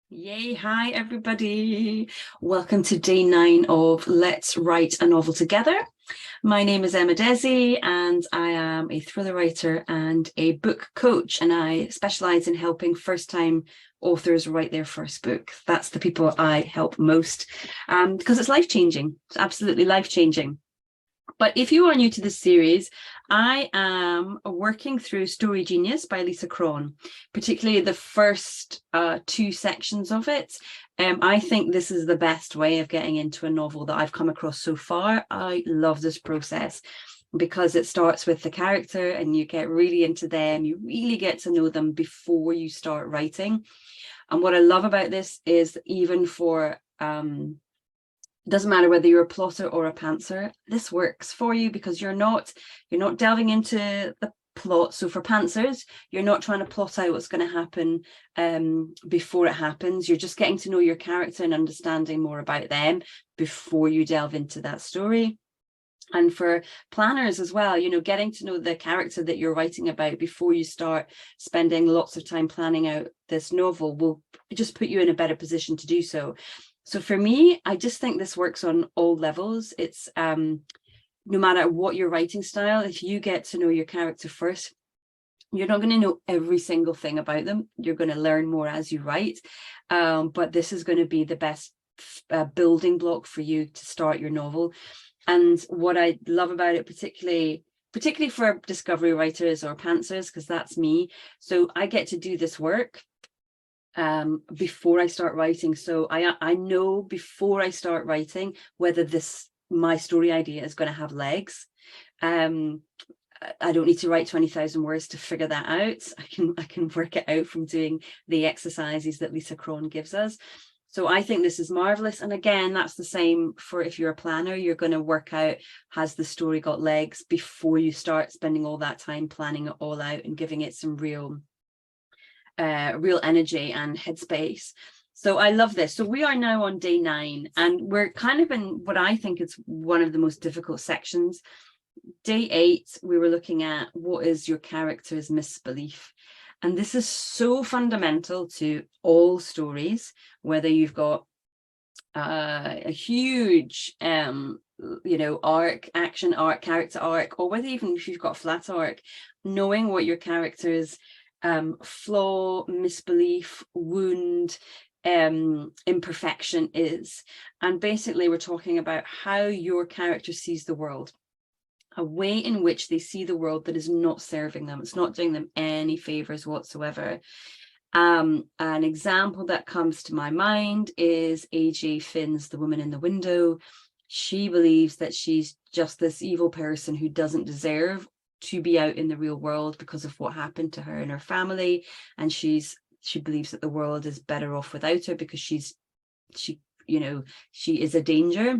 Yay, hi everybody. Welcome to day 9 of Let's Write a Novel Together. My name is Emma Desi and I am a thriller writer and a book coach, and I specialize in helping first-time authors write their first book. That's the people I help most because it's life-changing. It's absolutely life-changing. But if you are new to this series, I am working through Story Genius by Lisa Cron, particularly the first 2 sections of it. I think this is the best way of getting into a novel that I've come across so far. I love this process because it starts with the character and you get really into them. You really get to know them before you start writing. And what I love about this is even for doesn't matter whether you're a plotter or a pantser, this works for you because you're not delving into the plot. So for pantsers, you're not trying to plot out what's going to happen before it happens. You're just getting to know your character and understanding more about them before you delve into that story. And for planners as well, getting to know the character that you're writing about before you start spending lots of time planning out this novel will just put you in a better position to do so. So for me, I just think this works on all levels. It's no matter what your writing style, if you get to know your character first, you're not going to know every single thing about them. You're going to learn more as you write. But this is going to be the best building block for you to start your novel. And what I love about it, particularly for discovery writers or pantsers, because that's me. So I get to do this work before I start writing. So I know before I start writing whether my story idea is going to have legs. I don't need to write 20,000 words to figure that out. I can work it out from doing the exercises that Lisa Cron gives us. So I think this is marvelous. And again, that's the same for if you're a planner. You're going to work out, has the story got legs, before you start spending all that time planning it all out and giving it some real energy and headspace. So I love this. So we are now on day 9 and we're kind of in what I think is one of the most difficult sections. Day 8, we were looking at what is your character's misbelief. And this is so fundamental to all stories, whether you've got a huge action arc, character arc, or whether even if you've got a flat arc, knowing what your character's flaw, misbelief, wound, imperfection is. And basically we're talking about how your character sees the world, a way in which they see the world that is not serving them. It's not doing them any favors whatsoever. An example that comes to my mind is AJ Finn's The Woman in the Window. She believes that she's just this evil person who doesn't deserve to be out in the real world because of what happened to her and her family, and she believes that the world is better off without her because she is a danger.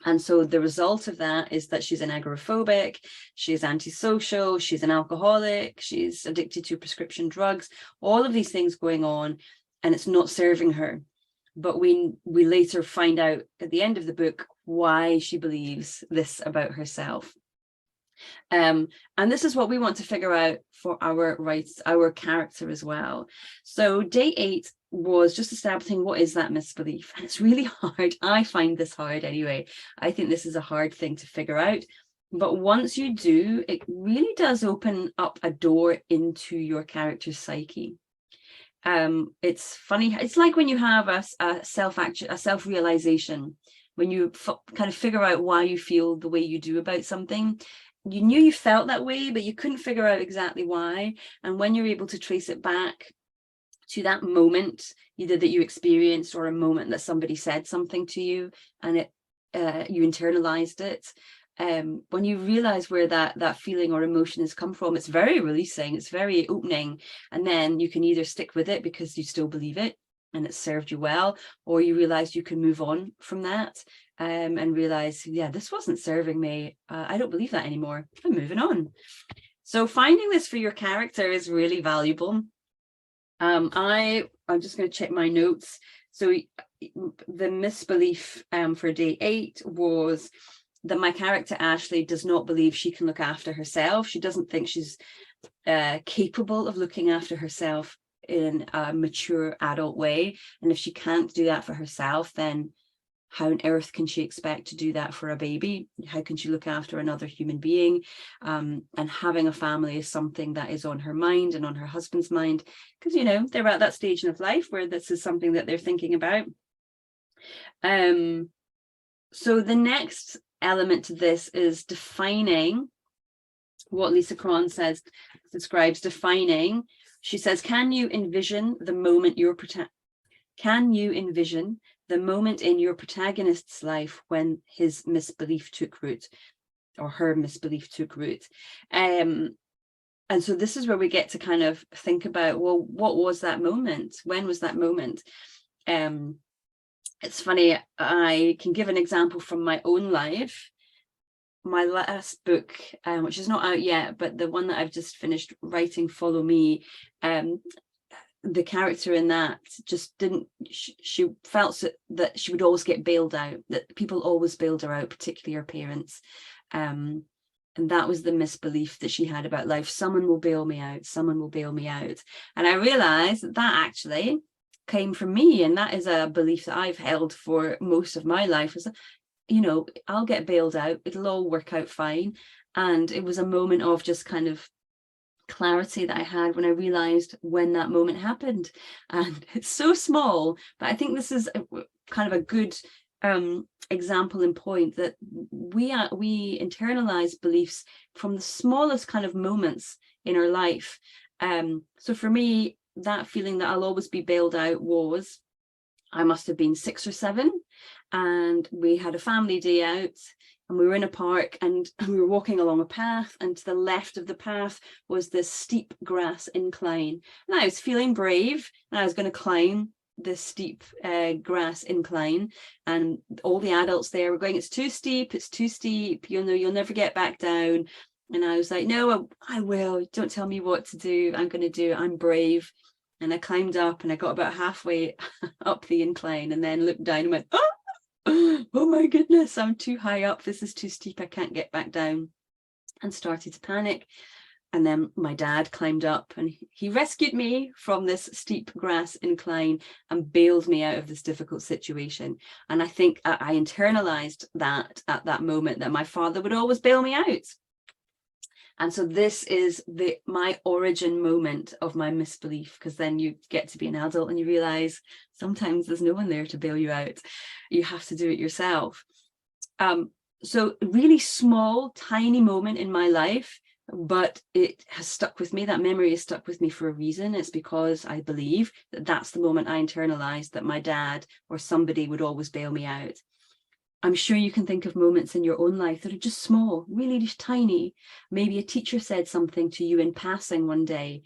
And so the result of that is that she's an agoraphobic, she's antisocial, she's an alcoholic, she's addicted to prescription drugs, all of these things going on, and it's not serving her. But we later find out at the end of the book why she believes this about herself. And this is what we want to figure out for our character as well. So day 8 was just establishing what is that misbelief, and it's really hard. I find this hard anyway. I think this is a hard thing to figure out, but once you do, it really does open up a door into your character's psyche. It's funny, it's like when you have a self-realization, when you kind of figure out why you feel the way you do about something. You knew you felt that way, but you couldn't figure out exactly why. And when you're able to trace it back to that moment, either that you experienced or a moment that somebody said something to you and you internalized it, when you realize where that feeling or emotion has come from, it's very releasing, it's very opening. And then you can either stick with it because you still believe it and it served you well, or you realize you can move on from that and realize, yeah, this wasn't serving me. I don't believe that anymore. I'm moving on. So finding this for your character is really valuable. I'm just going to check my notes. So the misbelief for day 8 was that my character Ashley does not believe she can look after herself. She doesn't think she's capable of looking after herself in a mature adult way. And if she can't do that for herself, then how on earth can she expect to do that for a baby? How can she look after another human being? And having a family is something that is on her mind and on her husband's mind, because, you know, they're at that stage of life where this is something that they're thinking about. So the next element to this is defining what Lisa Cron describes defining. She says, can you envision the moment in your protagonist's life when his misbelief took root, or her misbelief took root? And so this is where we get to kind of think about, well, what was that moment? When was that moment? It's funny, I can give an example from my own life. My last book, which is not out yet, but the one that I've just finished writing, Follow Me, the character in that just didn't, she felt that she would always get bailed out, that people always bailed her out, particularly her parents. And that was the misbelief that she had about life. Someone will bail me out, someone will bail me out. And I realized that actually came from me. And that is a belief that I've held for most of my life, is, you know, I'll get bailed out, it'll all work out fine. And it was a moment of just kind of clarity that I had when I realized when that moment happened. And it's so small, but I think this is kind of a good example and point that we internalize beliefs from the smallest kind of moments in our life. So for me, that feeling that I'll always be bailed out was, I must have been 6 or 7, and we had a family day out, and we were in a park, and we were walking along a path, and to the left of the path was this steep grass incline, and I was feeling brave, and I was going to climb this steep grass incline, and all the adults there were going, it's too steep, you know, you'll never get back down. And I was like, no, I will, don't tell me what to do, I'm going to do it, I'm brave. And I climbed up, and I got about halfway up the incline, and then looked down and went, oh my goodness, I'm too high up, this is too steep, I can't get back down, and started to panic. And then my dad climbed up, and he rescued me from this steep grass incline and bailed me out of this difficult situation. And I think I internalized that at that moment, that my father would always bail me out. And so this is my origin moment of my misbelief, because then you get to be an adult and you realize sometimes there's no one there to bail you out. You have to do it yourself. So really small, tiny moment in my life, but it has stuck with me. That memory is stuck with me for a reason. It's because I believe that that's the moment I internalized that my dad or somebody would always bail me out. I'm sure you can think of moments in your own life that are just small, really just tiny. Maybe a teacher said something to you in passing one day,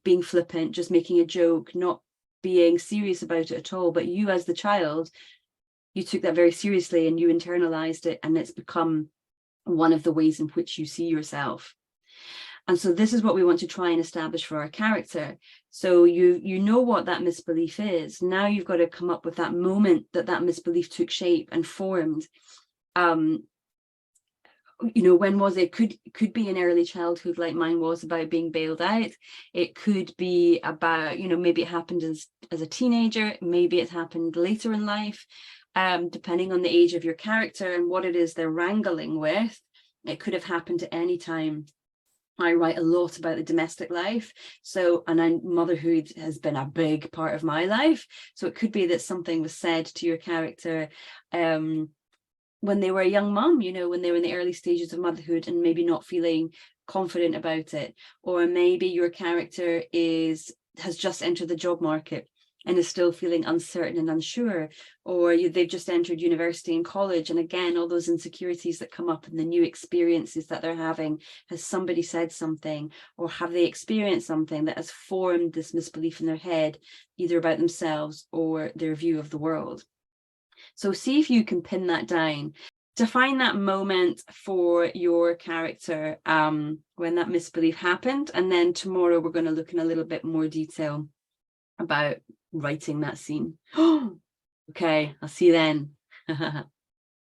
being flippant, just making a joke, not being serious about it at all. But you as the child, you took that very seriously and you internalized it, and it's become one of the ways in which you see yourself. And so this is what we want to try and establish for our character. So you know what that misbelief is. Now you've got to come up with that moment that misbelief took shape and formed. You know, when was it? Could be in early childhood, like mine was, about being bailed out. It could be about, you know, maybe it happened as a teenager, maybe it happened later in life, depending on the age of your character and what it is they're wrangling with. It could have happened at any time. I write a lot about the domestic life. So, and motherhood has been a big part of my life. So it could be that something was said to your character when they were a young mum, you know, when they were in the early stages of motherhood and maybe not feeling confident about it. Or maybe your character has just entered the job market and is still feeling uncertain and unsure, or they've just entered university and college, and again, all those insecurities that come up and the new experiences that they're having. Has somebody said something, or have they experienced something that has formed this misbelief in their head, either about themselves or their view of the world? So see if you can pin that down. Define that moment for your character when that misbelief happened, and then tomorrow we're going to look in a little bit more detail about writing that scene. Okay, I'll see you then.